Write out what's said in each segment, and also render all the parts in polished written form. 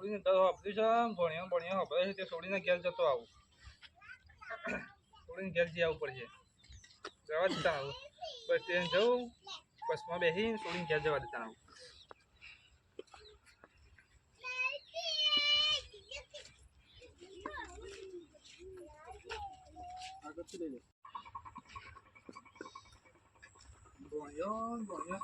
છોડીને તો વાપર્યું છે ભણ્યો હવે તે છોડીને ઘેર જતો આવું છોડીને ઘેર જઈ આવવું પડશે જવા દેતા આવું બસ ટ્રેન જવું બસમાં બેસીને છોડીને ઘેર જવા દેતા આવું ભણ્યો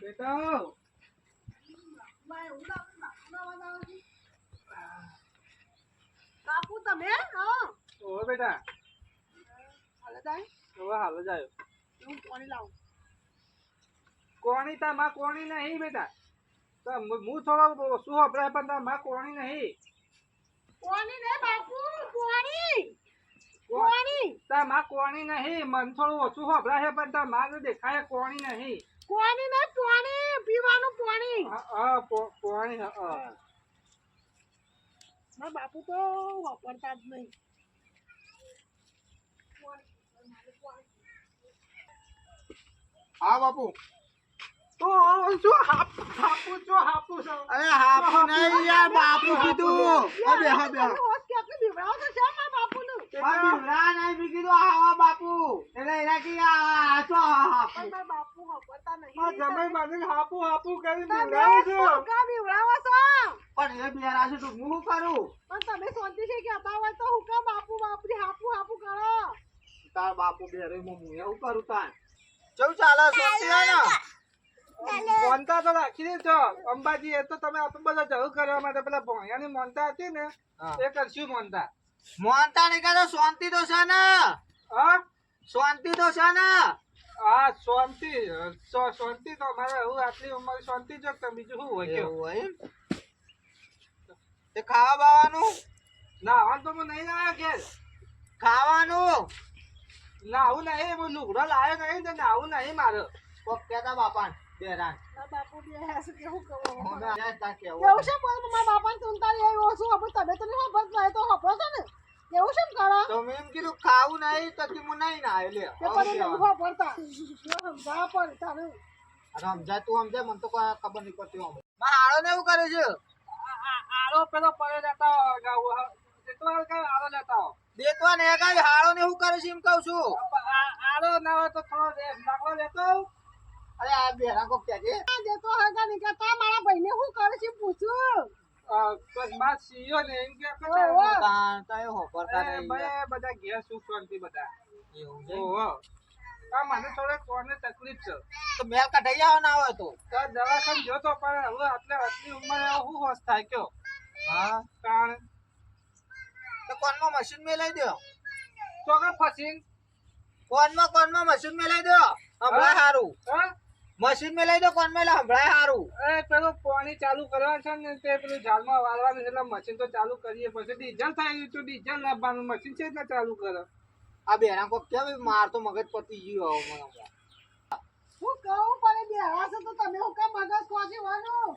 બેટા બાપુ તમે હા ઓ બેટા હાલે જાય હવે હાલ જાય હું કોની લાવું કોણી તા માં કોણી નહીં બેટા તો હું થોડો શું અભરાય પણ તા માં કોણી નહીં કોની ને બાપુ કોની કોની તા માં કોણી નહીં મન થોડું ઓછું અભરાય પણ તા માં દેખાય કોણી નહીં કોની ને પાણી પીવાનું પાણી હા કોણી હા મારા બાપુ તો વાપરતા જ નહીં હા બાપુ તો શું હાપુ છો અરે હાપુ નહીં યાર બાપુ કીધું અબે હા બે રોજ કેટલી બીવડાવો તો છે મારા બાપુનું બીવડા નહીં બી કીધું આવા બાપુ એટલે એના કી આ છો હાપુ પણ મારા બાપુ વાપરતા નહીં આ જમે મને હાપુ કરી તમે બોલાવો છો શું કા બીવડાવો છો પણ એ બેરા છે તો હું કરું પણ તમે શાંતિ છે કે અબાવા તો હું કા બાપુ બાપરી હાપુ કરો તાર બાપુ બેરે હું એવું કરું તાર ચૌ ચાલે શાંતિ હે ને મોનતા તો રાખી દેજો અંબાજી એ તો તમે આપણે બધા જવું કરવા માટે પેલા ભોણિયાની મોનતા હતી ને એ કરશું મોનતા મોનતા નહીં કહેતો શાંતિ તો છે ને હા શાંતિ તો છે ને હા શાંતિ તો અમારે હું આટલી ઉંમર શાંતિ જો તો બીજું શું હોય એવું હોય તે ખાવા બાવાનું ના આમ તો હું નહીં લાવ્યો ઘેર ખાવાનું નાવું નહીં હું લુગડો લાવ્યો નહીં તો નાવું નહીં મારે કોક કહેતા બાપા બેરાન મારા બાપુ બે હશે કેવું કહું તા કેવું કેવું છે પણ મારા બાપાને ચિંતા લે ઓછું આપણે તમે તો નહીં ખબર નહીં તો ખબર છે ને કેવું છે કરો તો મેં એમ કીધું ખાવું નહીં તો કે હું નહીં ના લે તે પણ નહીં ખબરતા સમજાવ પણ તારે સમજાય તું સમજાય મને તો કોઈ ખબર નહીં પડતી હું હાળો ને એવું કરે છે આરો પેલો પડે લેતા આરો લેતા દેતવા ને કઈ હાળો ને એવું કરે છે એમ કહું છું આરો ના હોય તો થોડો દાખલો લેતો અરે આ બેરા કોક કે છે દેતો હગા નહીં કરતા મારા ભાઈને શું કરે છે પૂછું બસ માં સીયો ને એમ કે તાય હો પરતા નહીં બધા ઘેર સુખ શાંતિ બધા એવું છે ઓહો આ મને થોડે કોને તકલીફ છે તો મેલ કઢાઈ આવ ના હોય તો દવાખાને જોતો પણ હવે આટલી ઉંમરે શું હોશ થાય કયો હા કારણ તો કોનમાં મશીન મેલાઈ દો તો કે ફસીન કોનમાં મશીન મેલાઈ દો હમણાં હારું હા મશીન મેલાઈ દો કોન મેલા હમણાં હારું એ પેલું પાણી ચાલુ કરવાનું છે ને તે પેલું ઝાડમાં વાળવાનું છે એટલે મશીન તો ચાલુ કરીએ પછી ડીઝલ થાય તો ડીઝલ લાવવાનું મશીન છે એટલે ચાલુ કરે આ બેરા કોક કે માર તો મગજ પતી ગયો હવે મને હું કહું પણ બે હશે તો તમે હું કામ મગજ ખોજવાનું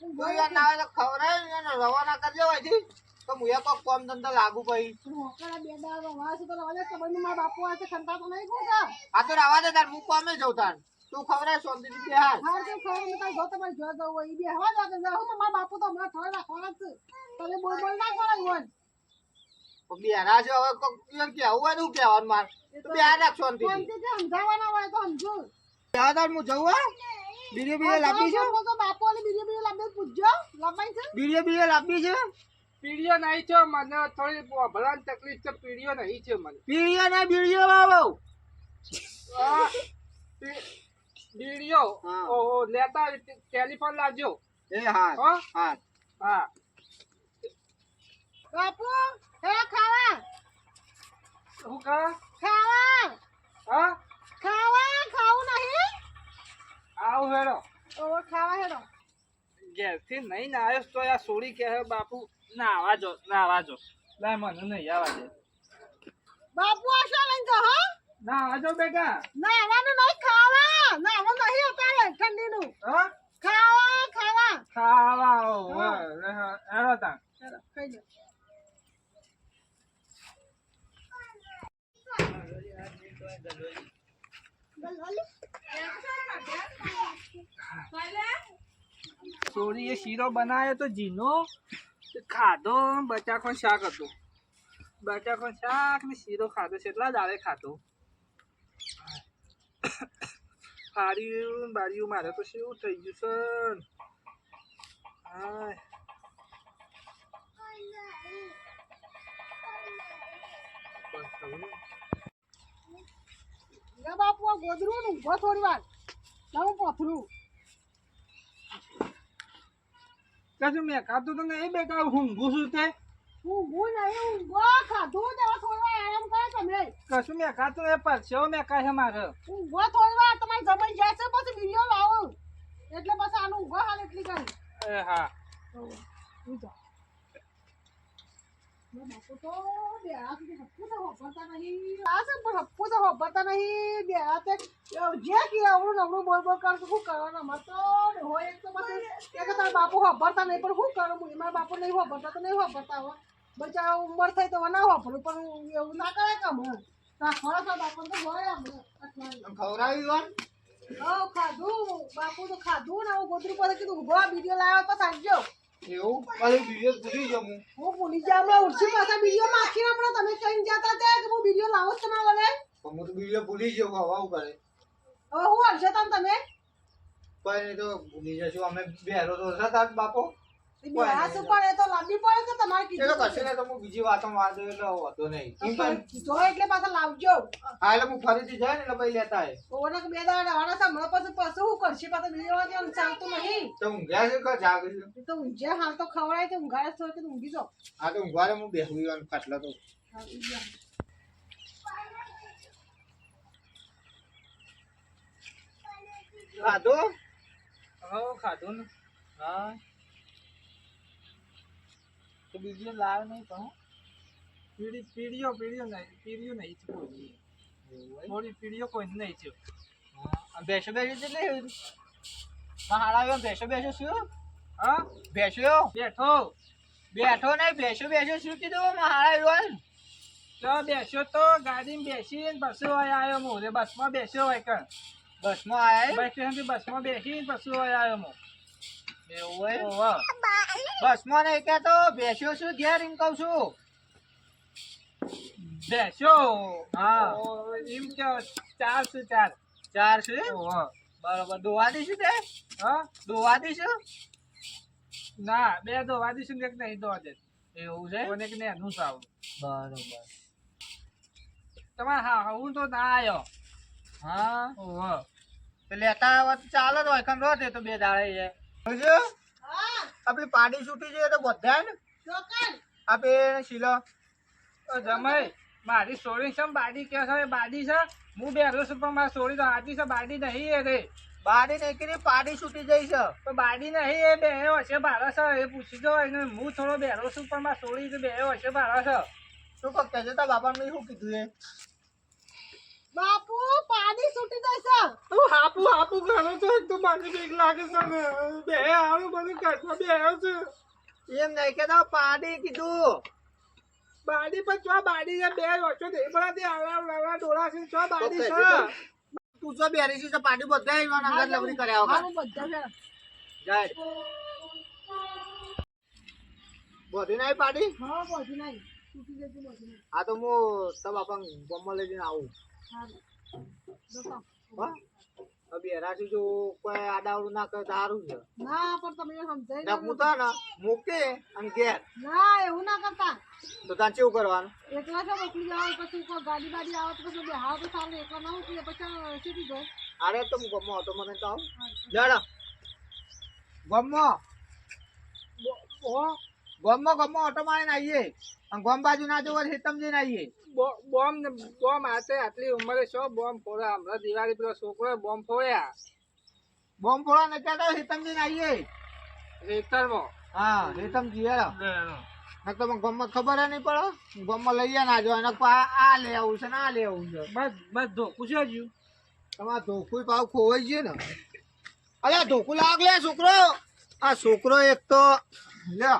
તો યાર ના હોય તો ખવરાય ને રવાના કરજો હોયથી તો મુયા કોક કોમ ધંધો લાગુ પઈ રોકડા બે દાડો વાસ તો લાવે ખબર નહીં મારા બાપુ આ ખંતા તો નહીં કોકા આ તો રાવા દે તાર હું કોમે જઉં તાર તું ખવરાય શાંતિથી બેહાર હાર કે ખબર નહીં જો તમારે જો જવું હોય બે હવા જાતે જાવ મારા બાપુ તો હમણાં થોડા રાખવાના છે તમે બોલ ના કરાય હોય બેરા છે હવે કોક કેવું હોય ને હું કહેવાનું માર તો બેહાર રાખ શાંતિથી શાંતિથી સમજાવવાના હોય તો સમજો બેહાર તાર હું જઉં હા બીડીઓ લાંબી છે તો બાપુ ને બીજો લાંબી પૂછજો લંબાઈ છે બીડીઓ લાંબી છે પીડીઓ નહીં છે મને થોડી ભલાની તકલીફ છે પીડીઓ નહીં છે મને બીડીઓ ના બીડીઓ બાબુ બીડીઓ હા. ઓહો લેતા ટેલિફોન લાવજો એ હા હો હા હા બાપુ હે ખાવા હું કહા ખાવા હા ખાવું નહીં આવું હેડો ઓ ખાવા હેડો ઘેરથી નહીં ના આવ્યો તો આ સોડી કહે બાપુ ના આવા જો લાય મને નહીં આવા દે બાપુ આ શું લઈને જો હો ના આવા જો બેટા ના આવવાનું નહીં ખાવા ના આવવાનું નહીં અત્યારે ઠંડીનું હા ખાવા ખાવા હેડો તા હેડો ખાઈ લો ગલોલી સોરી એ શીરો બનાવ્યો તો જીનો ખાધો. બટાકો શાક હતું. બટાકો શાક ને શીરો ખાધો છે. એટલા દાડે ખાધો. હાર્યું બાર્યું મારે તો શું થઈ ગયું છે. હાય. લે બાપુ આ ગોદરું ને ઊભો થોડી વાર લાવું પથરું કશું મેં ખાધું તો નહીં બેટા ઊંઘું છું તે ઊંઘું નહીં ઊંઘો ખાધું ને હવે થોડી વાર આરામ કરો તમે કશું મેં ખાતું એ પરસેવો મેં કાઢે મારે. ઊંઘો થોડી વાર તમારે જમાઈ જાય છે પછી વિડીયો લાવો એટલે પછી આનું ઊંઘો હાલ એટલી કરી એ હા બાપુ તો બેડા સુધી હપ્પુ તો હોભરતા નહીં આ છે પણ હપ્પુ તો હોભરતા નહીં બેડા તે જે કે અવળું નવળું બોલ બોલ કર શું કરવાના અમાર તો હોય એક તો પછી કે તારા બાપુ હોભરતા નહીં પણ શું કરું હું મારા બાપુ નહીં હોભરતા તો નહીં હોભરતા હવે બચારા ઉંમર થઈ તો ના હોભરું પણ એવું ના કરે કામ રાખવાના તો બાપુ તો હોય ખવડાવી ખાધું બાપુ તો ખાધું ને હું ગોદરું પાસે કીધું ઉભો વિડીયો લાવ્યો તો સાંજ્યો એવું ખાલી બીજો ભૂલી જાઉં હું ભૂલી જા હમણાં ઉઠી પાછા વિડીયો માં આખી હમણાં તમે કઈ જતા ત્યાં કે હું વિડીયો લાવો છો તમારા વડે હું તો બીજો ભૂલી જાઉં હવાવું કરે હવે હું હલશે તમે કોઈ નહીં તો ભૂલી જશું અમે બેરો તો હતા બાપો બેહાસ ઉપર એ તો લાંબી પડે તો તમારે એ તો કીધું કશે ને તો હું બીજી વાતો માર દઉં એટલે હતો નહીં કીધો એટલે પાછા લાવજો હા એટલે હું ફરીથી જાય ને એટલે પછી લેતા આવે ઓને બે દાડા વાળા સાંભળો પછી પાછું શું કરશે પાછા વિડીયો માં ચાલતું નહીં તો ઊંઘ્યા છે કે જાગી તો ઊંઘે હાલ તો ખવડાય તો ઊંઘાડે થોડી કે ઊંઘી જાઓ હા તો ઊંઘવારે હું બેસું ખાટલા તો ખાધો હા ખાધું ને. હા તો બીજું લાવ નહીં કહું. પીડીઓ નહીં છે કોઈ. થોડી પીડીઓ કોઈ નહીં છે. બેસો બેસો છે ને મહારાજ બેસો બેસો શું હા બેસો બેઠો બેઠો નહીં બેસો બેસો શું કીધું મહારાજ તો બેસ્યો તો ગાડીમાં બેસીને પછી હોય આવ્યો હું રે બસમાં બેસ્યો હોય કણ બસમાં આયા બસ સ્ટેશનથી બસમાં બેસીને પછી હોય આવ્યો હું. એવું હોય ઓહો. બસમાં નહીં કહેતો બેસ્યો શું ઘેર એમ કહું છું બેસ્યો હા. ઓ, એમ કે 4 છે 4. 4 છે ઓહો. બરોબર દોવા દઈશું તે હા દોવા દઈશું ના 2 દોવા દઈશું ને એક નહીં દોવા દે. એવું છે કોને કે એનું સાવ બરોબર તમારે હા હું તો ના આવ્યો. હા ઓહો. તો લેતા આવો તો ચાલો તો એકન રોતે તો 2 દાડે છે સમજો હા આપણી પાડી છૂટી જોઈએ તો બધા ને ચોકન આપે શીલો જમાઈ મારી સોરી છે બાડી કે છે બાડી છે હું બેઠો છું પણ મારી સોરી તો હાથી છે બાડી નહીં એ રે બાડી નહીં કરી પાડી છૂટી જઈ છે તો બાડી નહીં એ બે હશે ભાડા છે એ પૂછી દો એને હું થોડો બેઠો છું પણ મારી સોરી તો બે હશે ભાડા છે. શું કહો કહેજો તા બાપાને શું કીધું એ બાપુ પાણી છૂટી જશે તું હાપુ કરો તો એક તો મને બીક લાગે છે ને બે આવું બધું કાઢવા બે છે એમ નહીં કહેતા પાડી કીધું બાડી પણ ચો બાડી છે બે વર્ષો નહીં પડાતી આવડા ડોળા છે ચો બાડી છે તું જો બેરી છે તો પાડી બધા એવા નંગર લવરી કર્યા વગર આવું બધા છે જાય બોધી નહીં પાડી હા બધું નહીં છૂટી જશે બધું નહીં આ તો હું તો બાપા ગમમાં લઈ જઈને આવું હા બતાવો હા બેરાથી જો કોઈ આડાવડું ના કરે તો સારું છે ના પણ તમે સમજાઈ ને હું તો ને મૂકે અને ઘેર ના એવું ના કરતા તો ત્યાં કેવું કરવાનું એકલા છે મોકલી જાવ પછી કોઈ ગાડી બાડી આવે તો પછી બેહાવ તો સારું એકલા ના મોકલીએ પછી સીધી જાય અરે તો હું ગમમાં હતો મને તો આવું જડ ગમમાં ઓટો મારીને આવીએ અને ગમ બાજુ ના જવો હેતમ જઈને આવીએ બોમ્બ હાથે આટલી ઉંમરે છો બોમ્બ ફોડ્યા હમણાં દિવાળી પેલો છોકરો બોમ્બ ફોડ્યા બોમ્બ ફોડવા ને કહેતા હેતમ જઈને આવીએ રેતરમાં હા હેતમ જીએ તો ગમમાં ખબર નહીં પડે ગમમાં લઈએ ના જો એને આ લે આવું છે ને આ લે આવું છે બસ ધોકું છે હજુ તમારે ધોકું ભાવ ખોવાઈ ગયો ને અરે ધોકું લાગ લે છોકરો આ છોકરો એક તો લે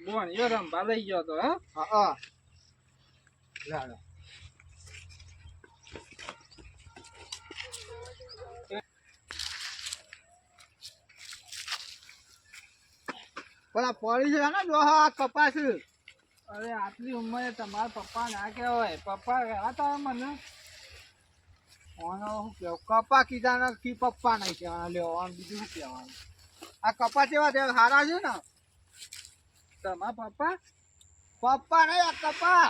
બોણીઓ રંભા લઈ ગયો તો હા હા લે પેલા પડી છે ને જો આ કપાસ અરે આટલી ઉંમરે તમારા પપ્પા ના કહેવાય. પપ્પા કહેવા તો મને ઓનો શું કેવું કપા કીધા નથી પપ્પા નહીં કહેવાના લેવાનું બીજું શું કહેવાનું આ કપા કેવા છે સારા છે ને તમારા પપ્પા પપ્પા નહીં આ કપા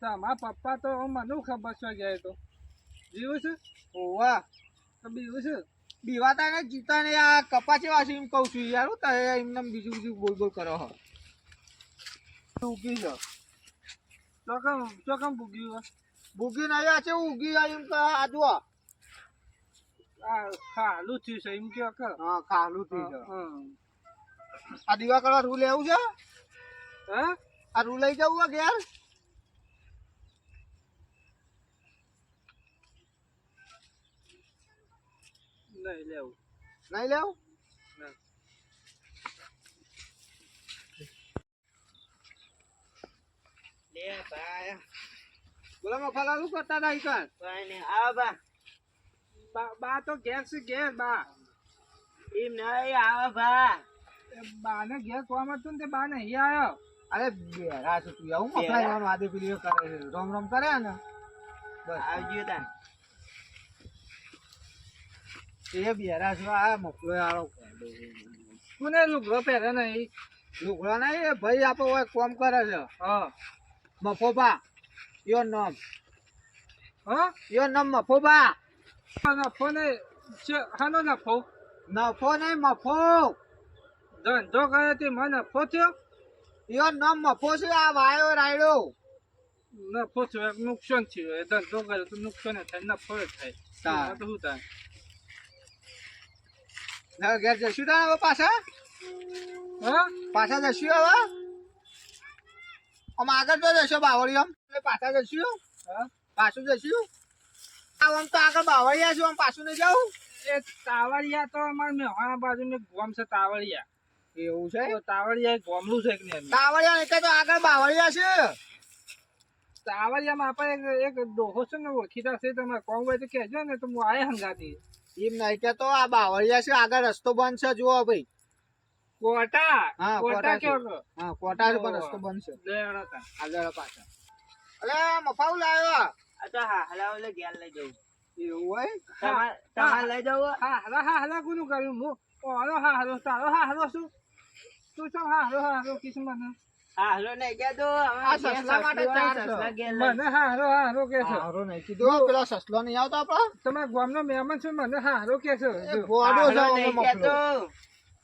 તમારા પપ્પા તો મને ખબર છે ગયા તો જીવું છે ઓવા તો બીવું છે. બીવાતા ને જીતા ને આ કપા કેવા છે એમ કહું છું યાર હું તો એમને બીજું બીજું બોલ બોલ કરો હો ઉગી છે ચોકમ ભૂગ્યું બુગી નહીં આ છે ઉગી એમ કે આ જુઓ આ ખાલું થયું છે એમ કે હા ખાલું થઈ છે હમ. આ દીવા કરવા રૂ લેવું છે હે આ રૂ લઈ જવું આ ઘેર નહીં લેવું નહીં લેવું ના. લે ભાઈ બોલો મફાલા શું કરતા હતા ઈકન ભાઈ ને આવ બા બા તો ઘેર છે ઘેર બા એમ નહીં આવ બા બા ને ઘેર કોમ હતું ને તે બા નહીં આવ્યો. અરે બેરા છે તું હું મફલા જવાનું આદે પેલી કરે છે રોમ રોમ કરે ને બસ આવજો તા એ બેરા છે આ મફલો આળો કોને લુગડો પહેરે નહીં. લુગડો નહીં એ ભાઈ આપો હોય કોમ કરે છે હા મફોબા યો નામ હા યો નામ મફોબા નફો ને હાનો નફો નફો નહીં મફો ધંધો કરે તે મને નફો થયો. યો નામ મફો છે આ વાયો રાયડો નફો થયો એક નુકસાન થયું. એ ધંધો કરે તો નુકસાન જ થાય નફો જ થાય. તાર. એમાં તો શું થાય ના ઘેર જશું તા હવે પાછા હા પાછા જશું હવે આમ આગળ તો જશો બાવળી આમ એટલે પાછા જશું હા પાછું જશું આમ તો આગળ બાવળિયા છું આમ પાછું નહીં જાઉં એ તાવડિયા તો અમારે મેહાણા બાજુ મેં ગોમ છે તાવડિયા. એવું છે તો તાવડિયા એક ગોમડું છે કે નહીં. બાવળિયા એટલે તો આગળ બાવળિયા છે તાવડિયામાં આપણે એક ડોહો છે ને ઓળખીતા છે. તમે કોમ હોય તો કહેજો ને તો હું આય હંગાતી. એમ નહીં કે તો આ બાવળિયા છે આગળ રસ્તો બંધ છે જુઓ ભાઈ કોટા હા, કોટા કોટા છે. કેવો હા કોટા છે પણ રસ્તો બંધ છે લેવડો તા. આગળ પાછા અલે મફાઉ લાવ્યો આ તો હા હલાવ લે ઘેર લઈ જવું એવું હોય તમારે લઈ જવું હા હલા કોનું કર્યું હું ઓનો હા હલો તારો હા હલો શું તું શું હા હલો કિસ્મત હા હલો નહીં ગયા તો આ સસલા માટે ચાર છે. ઘેર લઈ મને હા હલો કે છે. હારો નહીં કીધું પેલો સસલો નહીં આવતો આપડો તમે ગામનો મહેમાન છો મને હા હલો કે છે. એ ગોડો છે હાલો અમે નહીં ગયા મફલો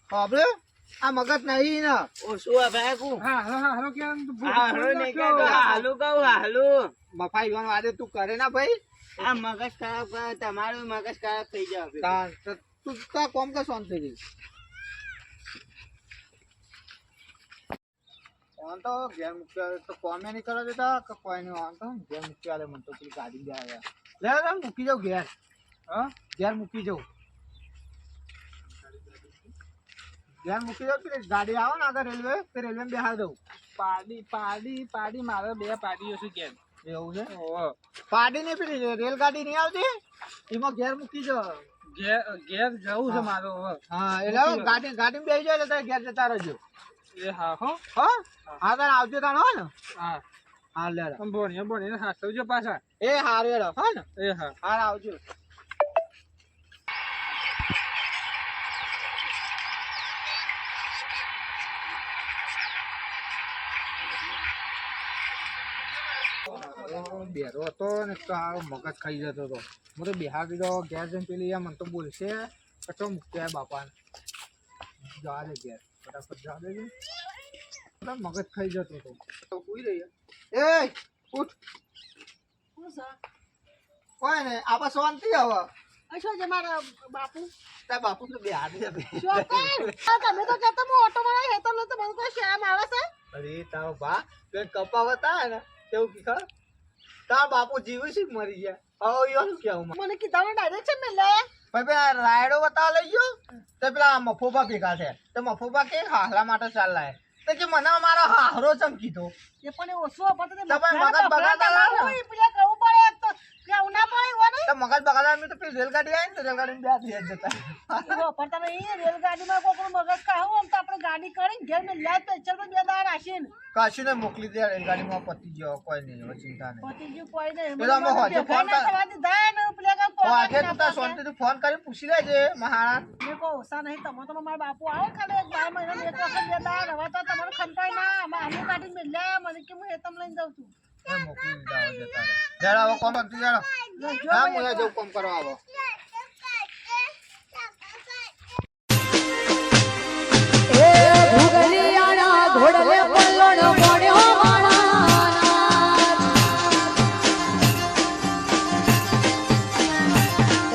તો આપણે આ મગજ નહીં ને ઓછું આ ભાઈ કુ હા હલો કે હા હલો નહીં ગયા તો હા હલો કહું હા હલો મફાઈ ગવાનું આજે તું કરે ના ભાઈ આ મગજ ખરાબ કરે તમારું મગજ ખરાબ થઈ જાય તું તો કોમ કે શાંતિ થી ઓન તો ઘેર મૂકી તો કોમે નહીં કરવા દેતા કે કોઈ નહીં ઓન તો ઘેર મૂકી આલે મને તો પેલી ગાડી દે આવ્યા લે મૂકી જાઉં ઘેર હા ઘેર મૂકી જાઉં ઘેર મૂકી જાઉં પેલી ગાડી આવે ને આગળ રેલવે તે રેલવે બેહાર દઉં પાડી મારે બે પાડીઓ છે કેમ એવું છે ઓહો પાડી નહીં પેલી રેલગાડી નહીં આવતી એમાં ઘેર મૂકી જાઓ ઘેર જવું છે મારો હવે. હા એટલે ગાડી બેસી જાય એટલે તારે ઘેર જતા રહેજો એ હા હો હા હા તારે આવજો તાણ હો ને હા હા લે ભણીએ હાસવજો પાછા. એ હારું હેડો હો ને એ હા હાર આવજો બેરો હતો ને તો આ મગજ ખાઈ જતો હતો હું તો બિહાર દીધો ઘેર જઈને પેલી મને તો બોલશે કચો મૂક્યા બાપાને જવા દે ઘેર ફટાફટ જવા દેજો મગજ ખાઈ જતો હતો તો સુઈ રહી એ ઉઠ શું છે કોઈ ને આપણે શાંતિ હવે શું છે મારા બાપુ તાર બાપુ તો બિહાર દીધા શું કર તમે તો કહેતા હું ઓટો મારા હેતો લો તો મને કોઈ શેમ આવે છે અરે તારો બા તો કપાવતા હે ને કેવું કી ખબર તાર બાપુ જીવે છે કે મરી ગયા હવે યો શું કેવું મને કીધા ડાયરેક્ટ છે મેલે ભાઈ પેલા રાયડો બતાવ લઈ ગયો તો પેલા મફોબા ભેગા છે તો મફોબા કે હાહલા માટે ચાલ લાય તો કે મને મારો હાહરો ચમ કીધો એ પણ એ ઓછો હતો તમે મગજ બગાડતા લાવો. પેલા કહું પડે તો કે કેવું ના પડે હોય ને તો મગજ બગાડવા મેં તો પેલી રેલગાડી આવી ને તો રેલગાડીમાં બે જ જતા વાપરતા નહીં રેલગાડીમાં કોકનું મગજ ખાવું આમ તો આપણે ગાડી કરીને ઘેર મેં લ્યા પેચરમાં 2 દાડા રાખીને કાશીને મોકલી દે રેલગાડીમાં પતી ગયો કોઈ નહીં હવે ચિંતા નહીં પતિ ગયું કોઈ નહીં પેલો અમે હોજે ફોન કર હોજે તું તાર મેં શાંતિથી ફોન કરી પૂછી લેજે મહારાજ કહો ઓછા નહીં તમે તો મારા બાપુ આવો ખાલી 12 મહિનામાં એક વખત 2 દાડા હવે તો તમારું ખંપાય ના આમનું કાઢીને મેં લ્યા મને કે હું હેતમ લઈને જાઉં છું એ મોકલી દીધા હવે જતા રહે જરા હવે કોમ કરતી જરા હા હું જવું કોમ કરવા આવો